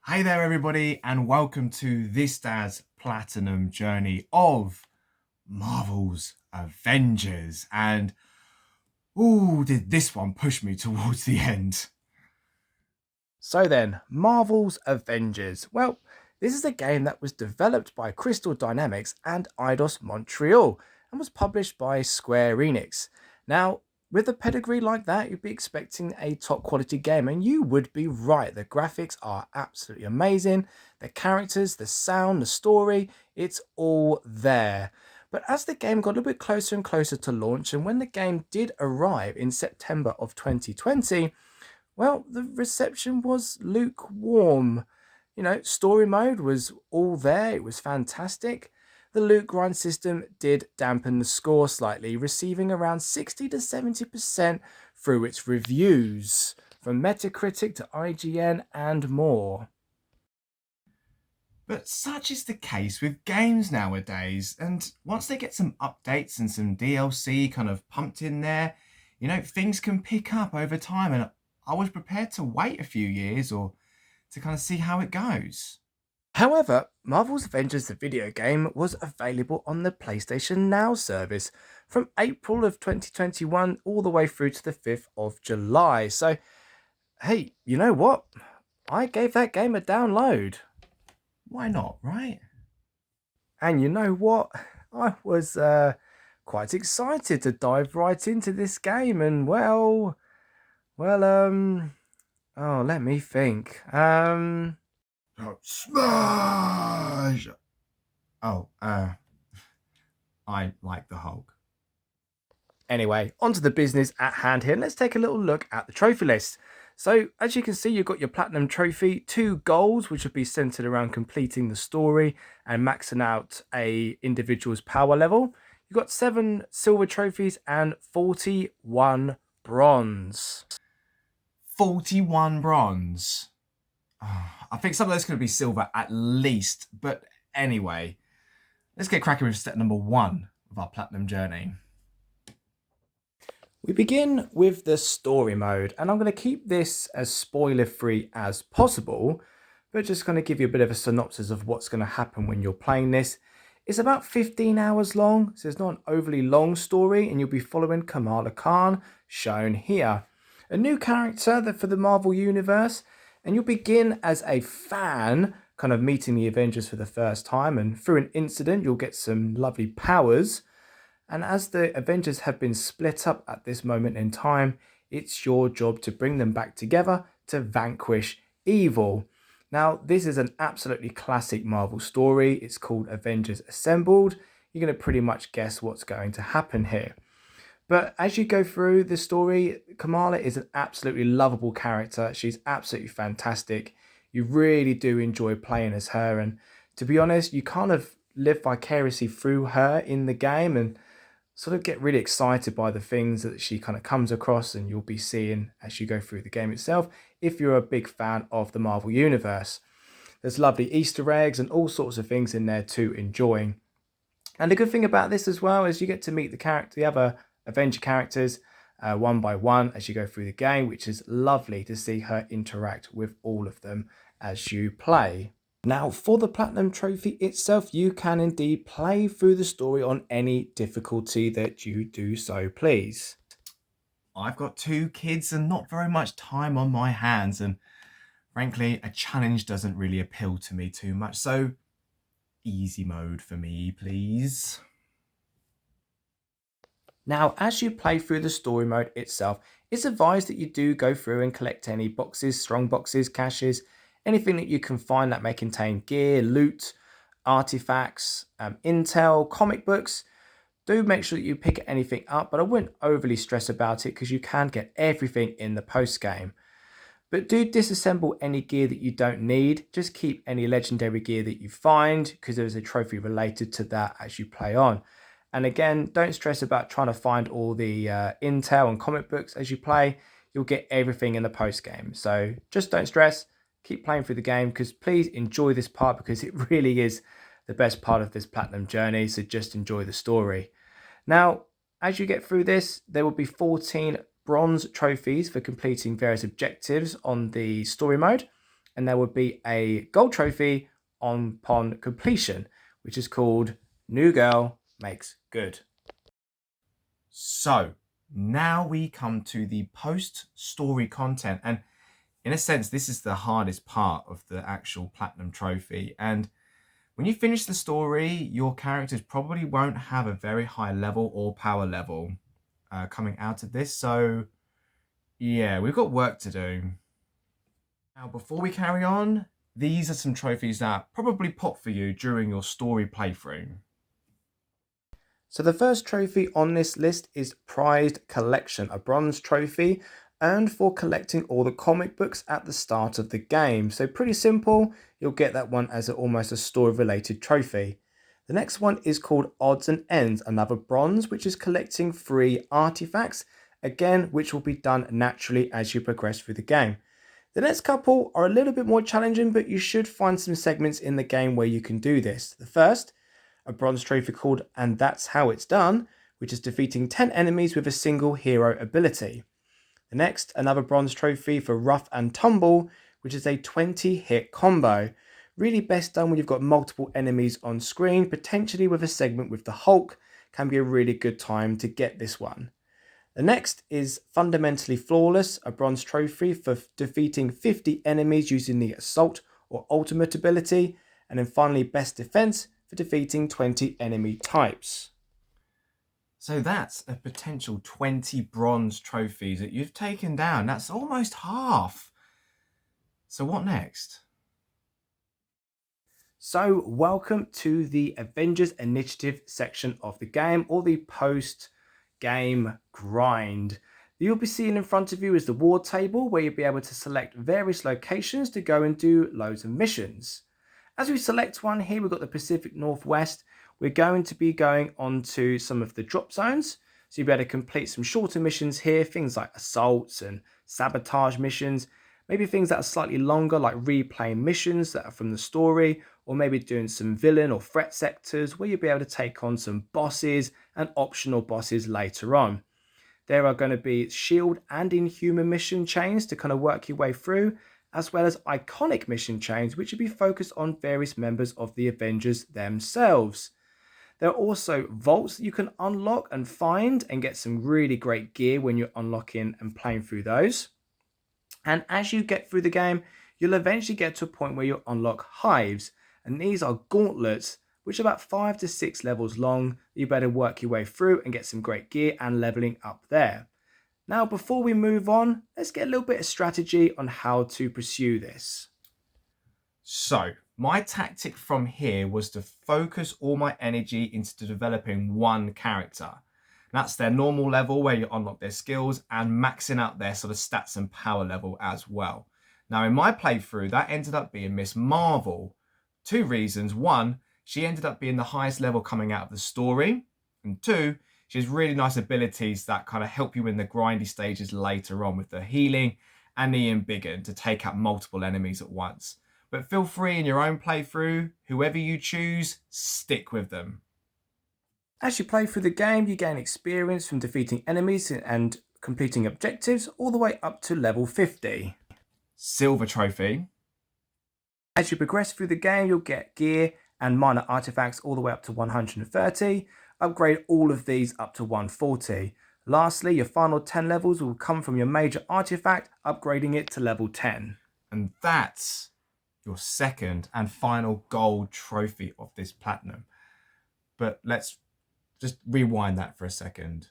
Hey there, everybody, and welcome to this dad's platinum journey of Marvel's Avengers. And did this one push me towards the end? So then, Marvel's Avengers. Well, this is a game that was developed by Crystal Dynamics and Eidos Montreal and was published by Square-Enix. Now, with a pedigree like that, you'd be expecting a top quality game, and you would be right. The graphics are absolutely amazing, the characters, the sound, the story, it's all there. But as the game got a little bit closer and closer to launch, and when the game did arrive in September of 2020, well, the reception was lukewarm. Story mode was all there, it was fantastic. The loot grind system did dampen the score slightly, receiving around 60 to 70% through its reviews, from Metacritic to IGN and more. But such is the case with games nowadays. And once they get some updates and some DLC kind of pumped in there, things can pick up over time. And I was prepared to wait a few years or to kind of see how it goes. However, Marvel's Avengers the video game was available on the PlayStation Now service from April of 2021 all the way through to the 5th of July. So, hey, you know what? I gave that game a download. Why not, right? And you know what? I was quite excited to dive right into this game and let me think. Oh, smash! Oh, I like the Hulk. Anyway, onto the business at hand here. Let's take a little look at the trophy list. So, as you can see, you've got your platinum trophy, 2 goals, which would be centered around completing the story and maxing out a individual's power level. You've got 7 silver trophies and 41 bronze. 41 bronze. I think some of those could be silver at least. But anyway, let's get cracking with step number 1 of our platinum journey. We begin with the story mode, and I'm going to keep this as spoiler free as possible, but just going to give you a bit of a synopsis of what's going to happen when you're playing this. It's about 15 hours long, so it's not an overly long story, and you'll be following Kamala Khan, shown here. A new character for the Marvel Universe, and you'll begin as a fan, kind of meeting the Avengers for the first time, and through an incident, you'll get some lovely powers. And as the Avengers have been split up at this moment in time, it's your job to bring them back together to vanquish evil. Now, this is an absolutely classic Marvel story. It's called Avengers Assembled. You're going to pretty much guess what's going to happen here. But as you go through the story, Kamala is an absolutely lovable character. She's absolutely fantastic. You really do enjoy playing as her. And to be honest, you kind of live vicariously through her in the game and sort of get really excited by the things that she kind of comes across and you'll be seeing as you go through the game itself if you're a big fan of the Marvel Universe. There's lovely Easter eggs and all sorts of things in there to enjoy. And the good thing about this as well is you get to meet the other Avenger characters one by one as you go through the game, which is lovely to see her interact with all of them as you play. Now, for the Platinum Trophy itself, you can indeed play through the story on any difficulty that you do so please. I've got 2 kids and not very much time on my hands, and frankly, a challenge doesn't really appeal to me too much, so easy mode for me, please. Now, as you play through the story mode itself, it's advised that you do go through and collect any boxes, strong boxes, caches, anything that you can find that may contain gear, loot, artifacts, intel, comic books. Do make sure that you pick anything up, but I wouldn't overly stress about it because you can get everything in the post game. But do disassemble any gear that you don't need. Just keep any legendary gear that you find because there's a trophy related to that as you play on. And again, don't stress about trying to find all the intel and comic books as you play. You'll get everything in the post game. So just don't stress. Keep playing through the game because please enjoy this part because it really is the best part of this platinum journey. So just enjoy the story. Now, as you get through this, there will be 14 bronze trophies for completing various objectives on the story mode. and there would be a gold trophy upon completion, which is called New Girl Makes Good. So now we come to the post-story content, and in a sense, this is the hardest part of the actual Platinum Trophy. And when you finish the story, your characters probably won't have a very high level or power level coming out of this. So yeah, we've got work to do. Now, before we carry on, these are some trophies that probably pop for you during your story playthrough. So the first trophy on this list is Prized Collection, a bronze trophy earned for collecting all the comic books at the start of the game. So pretty simple, you'll get that one as almost a story related trophy. The next one is called Odds and Ends, another bronze, which is collecting free artifacts, again, which will be done naturally as you progress through the game. The next couple are a little bit more challenging, but you should find some segments in the game where you can do this. The first, a bronze trophy called And That's How It's Done, which is defeating 10 enemies with a single hero ability. The next, another bronze trophy for Rough and Tumble, which is a 20-hit combo. Really best done when you've got multiple enemies on screen, potentially with a segment with the Hulk, can be a really good time to get this one. The next is Fundamentally Flawless, a bronze trophy for defeating 50 enemies using the Assault or Ultimate ability. And then finally, Best Defense for defeating 20 enemy types. So that's a potential 20 bronze trophies that you've taken down. That's almost half. So what next? So welcome to the Avengers Initiative section of the game, or the post-game grind. You'll be seeing in front of you is the war table, where you'll be able to select various locations to go and do loads of missions. As we select one here, we've got the Pacific Northwest. We're going to be going on to some of the drop zones. So you'll be able to complete some shorter missions here, things like assaults and sabotage missions. Maybe things that are slightly longer, like replaying missions that are from the story, or maybe doing some villain or threat sectors where you'll be able to take on some bosses and optional bosses later on. There are going to be shield and inhuman mission chains to kind of work your way through, as well as iconic mission chains, which will be focused on various members of the Avengers themselves. There are also vaults that you can unlock and find and get some really great gear when you're unlocking and playing through those. And as you get through the game, you'll eventually get to a point where you'll unlock hives. And these are gauntlets, which are about 5 to 6 levels long. You better work your way through and get some great gear and leveling up there. Now, before we move on, let's get a little bit of strategy on how to pursue this. So my tactic from here was to focus all my energy into developing one character. That's their normal level where you unlock their skills and maxing out their sort of stats and power level as well. Now in my playthrough, that ended up being Miss Marvel. 2 reasons. 1, she ended up being the highest level coming out of the story. And 2, she has really nice abilities that kind of help you in the grindy stages later on with the healing and the embiggen to take out multiple enemies at once. But feel free in your own playthrough, whoever you choose, stick with them. As you play through the game, you gain experience from defeating enemies and completing objectives all the way up to level 50. Silver trophy. As you progress through the game, you'll get gear and minor artifacts all the way up to 130. Upgrade all of these up to 140. Lastly, your final 10 levels will come from your major artifact, upgrading it to level 10. And that's your second and final gold trophy of this platinum. But let's just rewind that for a second.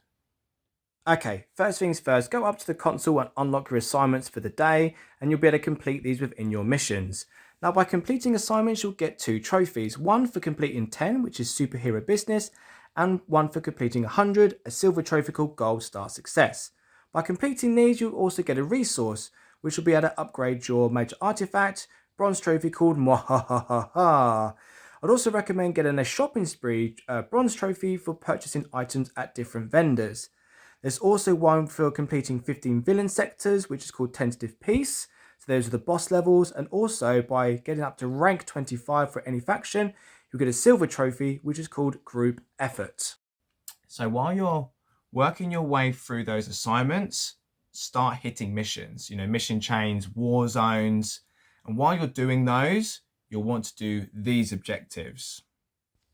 Okay, first things first, go up to the console and unlock your assignments for the day, and you'll be able to complete these within your missions. Now, by completing assignments, you'll get 2 trophies. One for completing 10, which is superhero business, and one for completing 100, a silver trophy called Gold Star Success. By completing these, you'll also get a resource, which will be able to upgrade your major artifact, bronze trophy called Mwahahaha. I'd also recommend getting a shopping spree bronze trophy for purchasing items at different vendors. There's also one for completing 15 villain sectors, which is called Tentative Peace. So those are the boss levels. And also by getting up to rank 25 for any faction, you'll get a silver trophy, which is called Group Effort. So while you're working your way through those assignments, start hitting missions, mission chains, war zones, And while you're doing those, you'll want to do these objectives.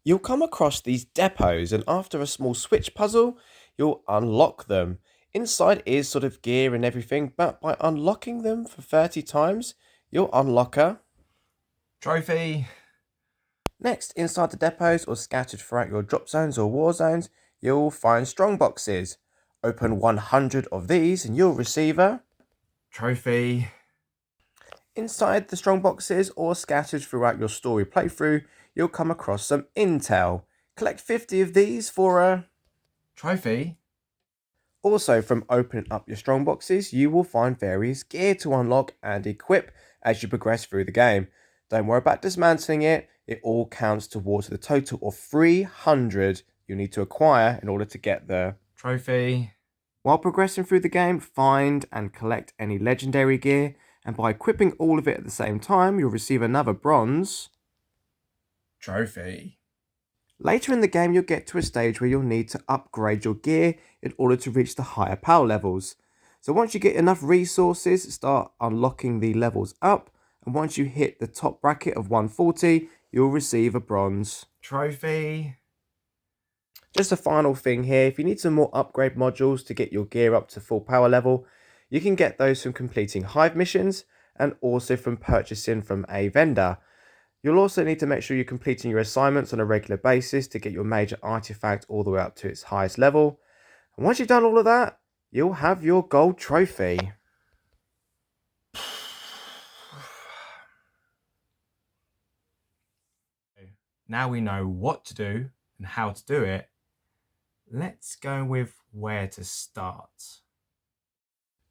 You'll come across these depots, and after a small switch puzzle, you'll unlock them. Inside is sort of gear and everything, but by unlocking them for 30 times, you'll unlock a Trophy. Next, inside the depots or scattered throughout your drop zones or war zones, you'll find strong boxes. Open 100 of these and you'll receive a Trophy. Inside the strong boxes or scattered throughout your story playthrough, you'll come across some intel. Collect 50 of these for a Trophy. Also, from opening up your strong boxes, you will find various gear to unlock and equip as you progress through the game. Don't worry about dismantling it, it all counts towards the total of 300 you need to acquire in order to get the Trophy. While progressing through the game, find and collect any legendary gear, and by equipping all of it at the same time, you'll receive another bronze Trophy. Later in the game, you'll get to a stage where you'll need to upgrade your gear in order to reach the higher power levels. So once you get enough resources, start unlocking the levels up, and once you hit the top bracket of 140, you'll receive a bronze Trophy. Just a final thing here, if you need some more upgrade modules to get your gear up to full power level, you can get those from completing hive missions and also from purchasing from a vendor. You'll also need to make sure you're completing your assignments on a regular basis to get your major artifact all the way up to its highest level. And once you've done all of that, you'll have your gold trophy. Now we know what to do and how to do it. Let's go with where to start.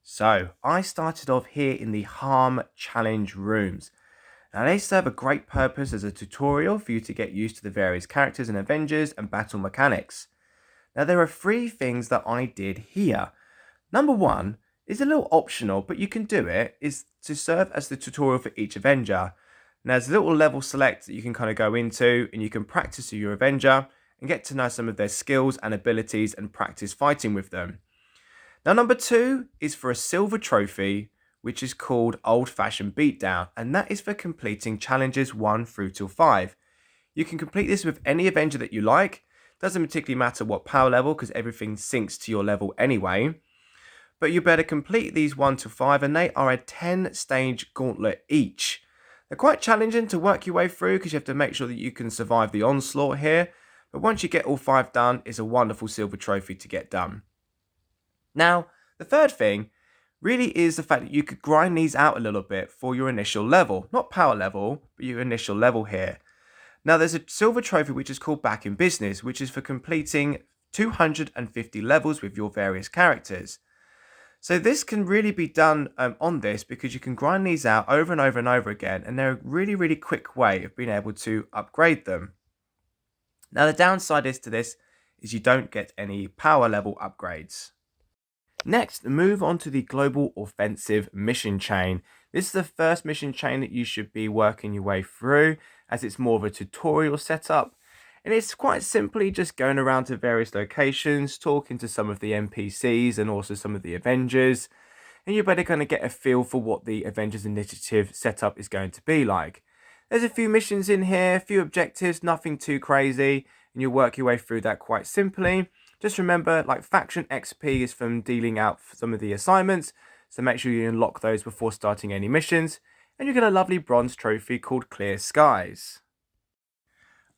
So, I started off here in the Harm Challenge rooms. Now, they serve a great purpose as a tutorial for you to get used to the various characters in Avengers and battle mechanics. Now, there are 3 things that I did here. Number 1 is a little optional, but you can do it, is to serve as the tutorial for each Avenger. Now, there's a little level select that you can kind of go into, and you can practice your Avenger and get to know some of their skills and abilities and practice fighting with them. Now, number 2 is for a silver trophy, which is called Old Fashioned Beatdown, and that is for completing challenges 1 through till 5. You can complete this with any Avenger that you like. Doesn't particularly matter what power level, because everything syncs to your level anyway. But you better complete these 1 to 5, and they are a 10-stage gauntlet each. They're quite challenging to work your way through, because you have to make sure that you can survive the onslaught here. But once you get all 5 done, it's a wonderful silver trophy to get done. Now, the third thing really is the fact that you could grind these out a little bit for your initial level. Not power level, but your initial level here. Now, there's a silver trophy which is called Back in Business, which is for completing 250 levels with your various characters. So this can really be done on this, because you can grind these out over and over and over again, and they're a really, really quick way of being able to upgrade them. Now, the downside is to this is you don't get any power level upgrades. Next, move on to the Global Offensive mission chain. This is the first mission chain that you should be working your way through, as it's more of a tutorial setup. And it's quite simply just going around to various locations, talking to some of the NPCs and also some of the Avengers. And you're better going to get a feel for what the Avengers Initiative setup is going to be like. There's a few missions in here, a few objectives, nothing too crazy, and you'll work your way through that quite simply. Just remember, like, faction XP is from dealing out some of the assignments, so make sure you unlock those before starting any missions, and you get a lovely bronze trophy called Clear Skies.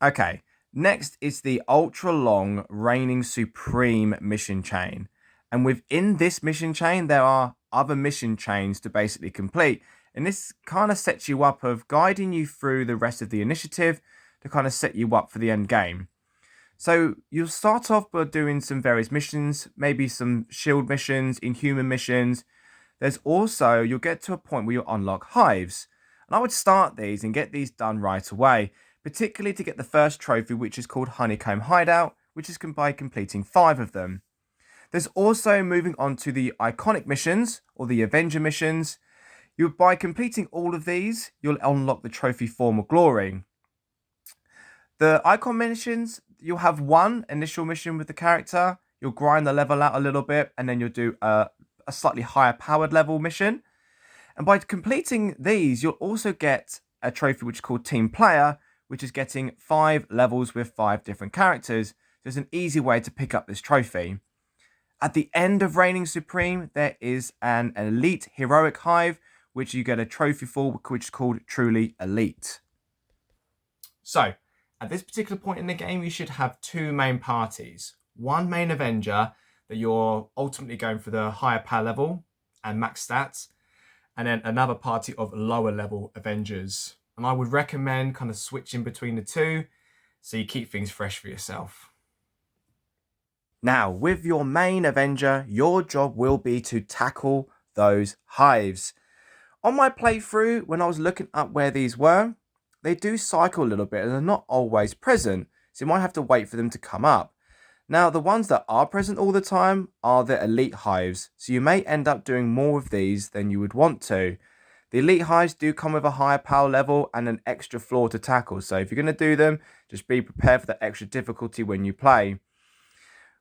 Okay, next is the ultra long Reigning Supreme mission chain, and within this mission chain there are other mission chains to basically complete, and this kind of sets you up of guiding you through the rest of the initiative to kind of set you up for the end game. So you'll start off by doing some various missions, maybe some shield missions, inhuman missions. There's also, you'll get to a point where you'll unlock hives. And I would start these and get these done right away, particularly to get the first trophy, which is called Honeycomb Hideout, which is by completing 5 of them. There's also moving on to the iconic missions, or the Avenger missions. By completing all of these, you'll unlock the trophy Form of Glory. The icon missions, you'll have one initial mission with the character, you'll grind the level out a little bit, and then you'll do a slightly higher powered level mission. And by completing these, you'll also get a trophy which is called Team Player, which is getting 5 levels with 5 different characters. So it's an easy way to pick up this trophy. At the end of Reigning Supreme, there is an Elite Heroic Hive, which you get a trophy for, which is called Truly Elite. So, at this particular point in the game, you should have 2 main parties. One main Avenger that you're ultimately going for the higher power level and max stats, and then another party of lower level Avengers. And I would recommend kind of switching between the two so you keep things fresh for yourself. Now, with your main Avenger, your job will be to tackle those hives. On my playthrough, when I was looking up where these were, they do cycle a little bit and they're not always present, so you might have to wait for them to come up. Now, the ones that are present all the time are the elite hives, so you may end up doing more of these than you would want to. The elite hives do come with a higher power level and an extra floor to tackle, so if you're going to do them, just be prepared for the extra difficulty when you play.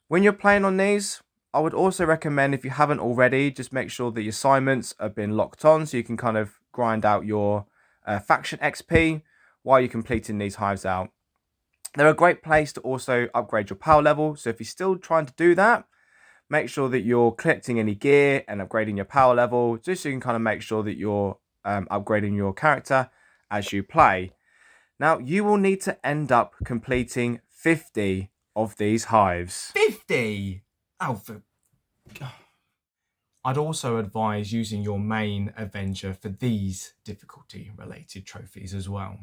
When you're playing on these, I would also recommend, if you haven't already, just make sure that your assignments have been locked on so you can kind of grind out your faction XP while you're completing these hives out. They're a great place to also upgrade your power level, so if you're still trying to do that, make sure that you're collecting any gear and upgrading your power level, just so you can kind of make sure that you're upgrading your character as you play. Now, you will need to end up completing 50 of these hives. 50! I'd also advise using your main Avenger for these difficulty-related trophies as well.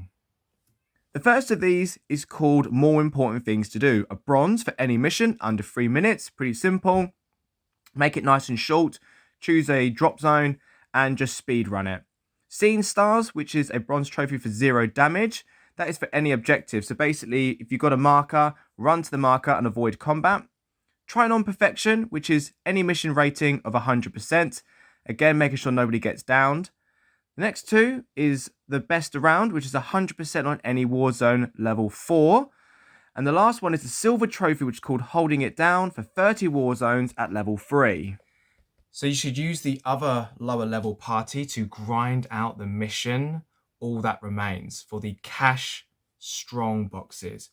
The first of these is called More Important Things to Do. A bronze for any mission under 3 minutes. Pretty simple. Make it nice and short. Choose a drop zone and just speed run it. Scene Stars, which is a bronze trophy for 0 damage. That is for any objective. So basically, if you've got a marker, run to the marker and avoid combat. Try on Perfection, which is any mission rating of 100%. Again, making sure nobody gets downed. The next 2 is the Best Around, which is 100% on any Warzone level 4. And the last one is the Silver Trophy, which is called Holding It Down for 30 Warzones at level 3. So you should use the other lower level party to grind out the mission, All That Remains, for the cash strong boxes.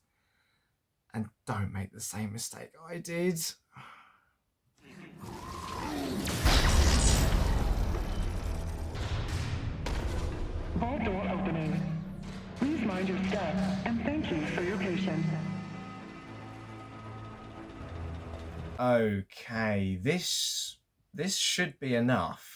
And don't make the same mistake I did. Vault door opening. Please mind your step and thank you for your patience. Okay, this should be enough.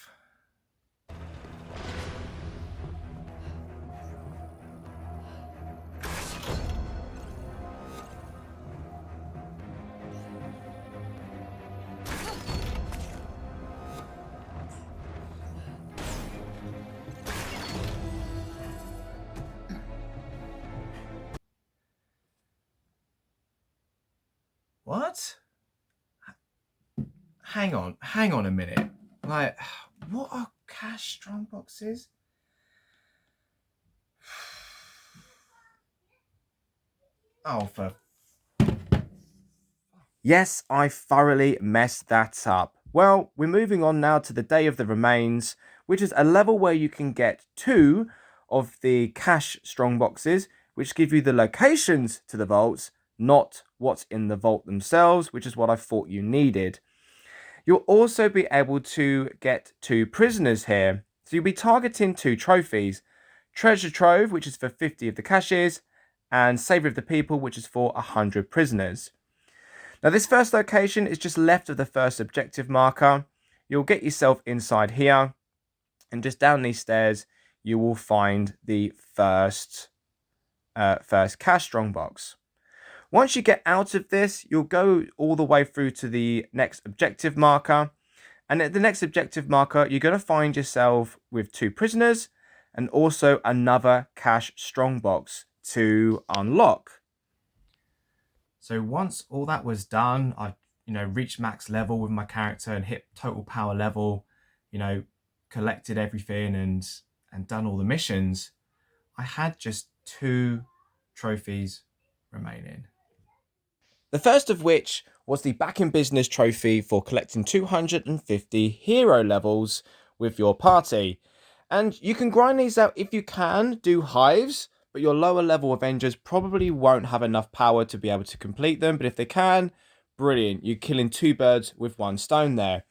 What? Hang on a minute. Like, what are cash strong boxes? Oh, for... Yes, I thoroughly messed that up. Well, we're moving on now to the Day of the Remains, which is a level where you can get 2 of the cash strong boxes, which give you the locations to the vaults, not what's in the vault themselves, which is what I thought you needed. You'll also be able to get 2 prisoners here. So you'll be targeting 2 trophies. Treasure Trove, which is for 50 of the caches, and Savior of the People, which is for 100 prisoners. Now this first location is just left of the first objective marker. You'll get yourself inside here, and just down these stairs, you will find the first cash strongbox. Once you get out of this, you'll go all the way through to the next objective marker. And at the next objective marker, you're going to find yourself with 2 prisoners and also another cash strongbox to unlock. So once all that was done, I, reached max level with my character and hit total power level, collected everything and done all the missions. I had just 2 trophies remaining. The first of which was the Back in Business trophy for collecting 250 hero levels with your party. And you can grind these out if you can do hives, but your lower level Avengers probably won't have enough power to be able to complete them. But if they can, brilliant. You're killing two birds with one stone there.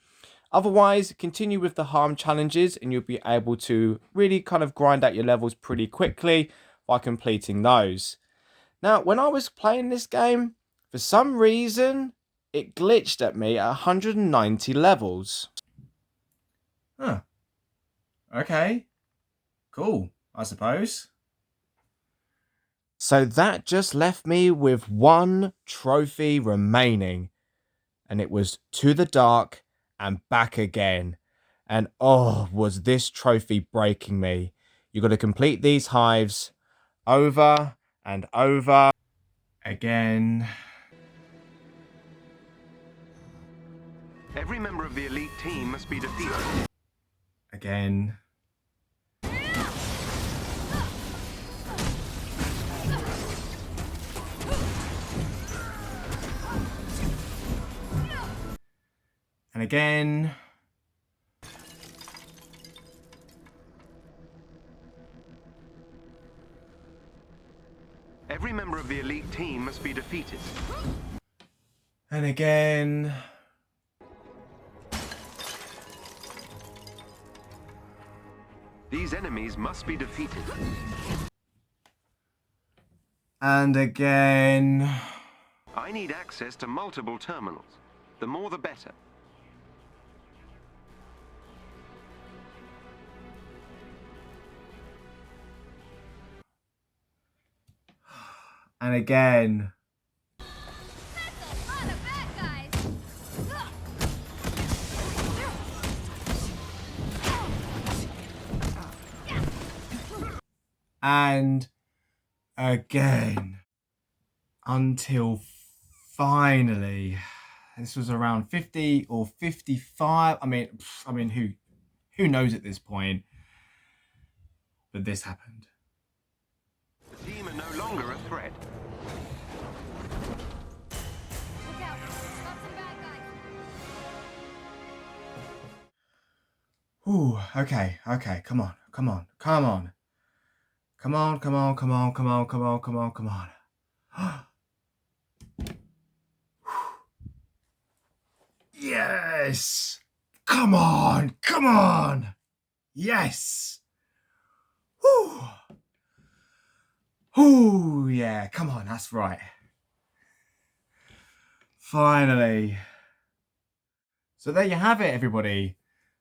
Otherwise, continue with the harm challenges and you'll be able to really kind of grind out your levels pretty quickly by completing those. Now, when I was playing this game, for some reason, it glitched at me at 190 levels. Huh. Okay. Cool, I suppose. So that just left me with one trophy remaining. And it was To the Dark and Back Again. And oh, was this trophy breaking me. You got to complete these hives over and over. Again. Every member of the elite team must be defeated. Again. And again. Every member of the elite team must be defeated. And again. These enemies must be defeated. And again. I need access to multiple terminals. The more the better. And again. And again. Until finally, this was around 50 or 55. I mean, who knows at this point? But this happened. The team are no longer a threat. Ooh, okay, come on. Come on. Yes! Come on! Yes! Whew! Ooh, yeah, come on, that's right. Finally. So there you have it, everybody.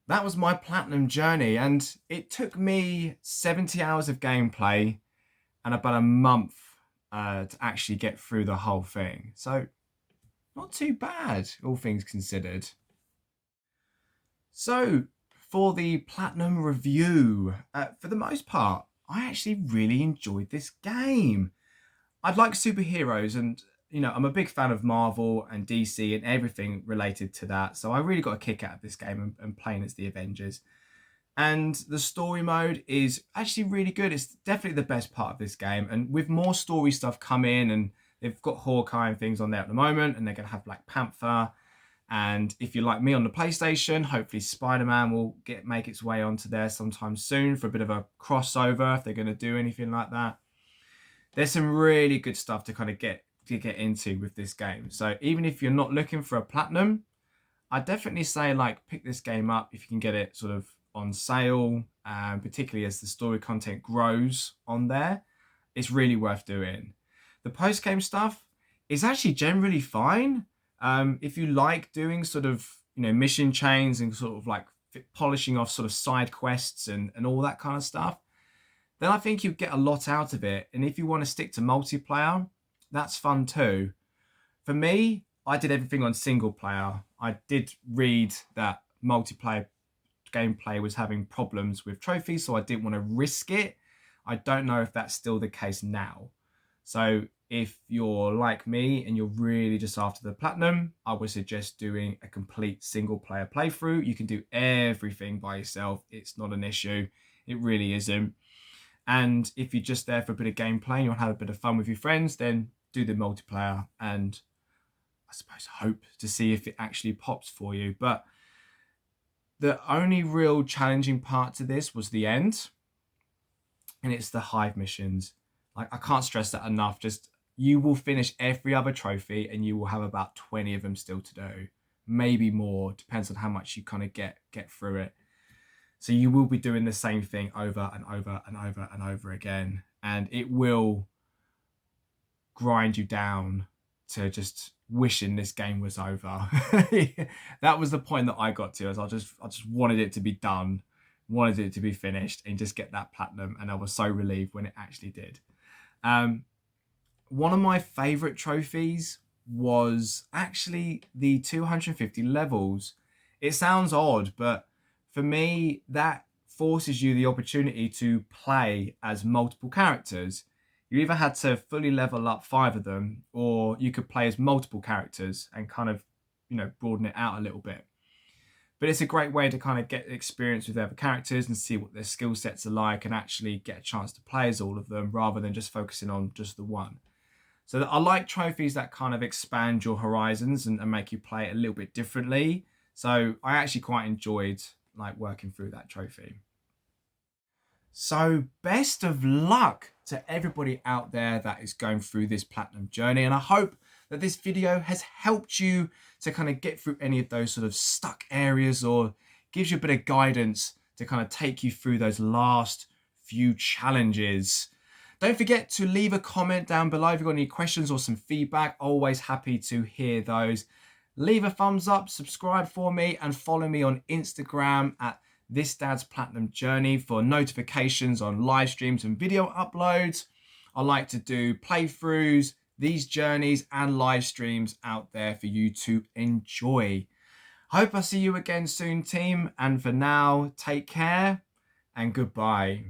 That was my platinum journey, and it took me 70 hours of gameplay and about a month to actually get through the whole thing. So, not too bad, all things considered. So, for the platinum review, for the most part, I actually really enjoyed this game. I like superheroes, and I'm a big fan of Marvel and DC and everything related to that. So I really got a kick out of this game and playing as the Avengers. And the story mode is actually really good. It's definitely the best part of this game. And with more story stuff coming, and they've got Hawkeye and things on there at the moment, and they're going to have Black Panther. And if you're like me on the PlayStation, hopefully Spider-Man will make its way onto there sometime soon for a bit of a crossover if they're going to do anything like that. There's some really good stuff to kind of get into with this game. So even if you're not looking for a platinum, I definitely say pick this game up if you can get it sort of on sale, particularly as the story content grows on there. It's really worth doing. The post-game stuff is actually generally fine. If you like doing sort of mission chains and sort of polishing off sort of side quests and all that kind of stuff, then I think you get a lot out of it. And if you want to stick to multiplayer, that's fun too. For me, I did everything on single player. I did read that multiplayer gameplay was having problems with trophies, so I didn't want to risk it. I don't know if that's still the case now. So if you're like me and you're really just after the platinum, I would suggest doing a complete single player playthrough. You can do everything by yourself. It's not an issue. It really isn't. And if you're just there for a bit of gameplay and you want to have a bit of fun with your friends, then do the multiplayer and I suppose hope to see if it actually pops for you. But The only real challenging part to this was the end, and it's the hive missions. Like, I can't stress that enough. Just, you will finish every other trophy and you will have about 20 of them still to do, maybe more, depends on how much you kind of get through it. So you will be doing the same thing over and over and over and over again, and it will grind you down to just wishing this game was over. That was the point that I got to, as I just wanted it to be done, wanted it to be finished and just get that platinum, and I was so relieved when it actually did. One of my favorite trophies was actually the 250 levels. It sounds odd, but for me, that forces you the opportunity to play as multiple characters. You either had to fully level up 5 of them, or you could play as multiple characters and kind of, broaden it out a little bit. But it's a great way to kind of get experience with other characters and see what their skill sets are like, and actually get a chance to play as all of them rather than just focusing on just the one. So I like trophies that kind of expand your horizons and make you play it a little bit differently. So I actually quite enjoyed working through that trophy. So best of luck to everybody out there that is going through this platinum journey. And I hope that this video has helped you to kind of get through any of those sort of stuck areas, or gives you a bit of guidance to kind of take you through those last few challenges. Don't forget to leave a comment down below if you've got any questions or some feedback. Always happy to hear those. Leave a thumbs up, subscribe for me, and follow me on Instagram at This Dad's Platinum Journey for notifications on live streams and video uploads. I like to do playthroughs, these journeys, and live streams out there for you to enjoy. Hope I see you again soon, team. And for now, take care and goodbye.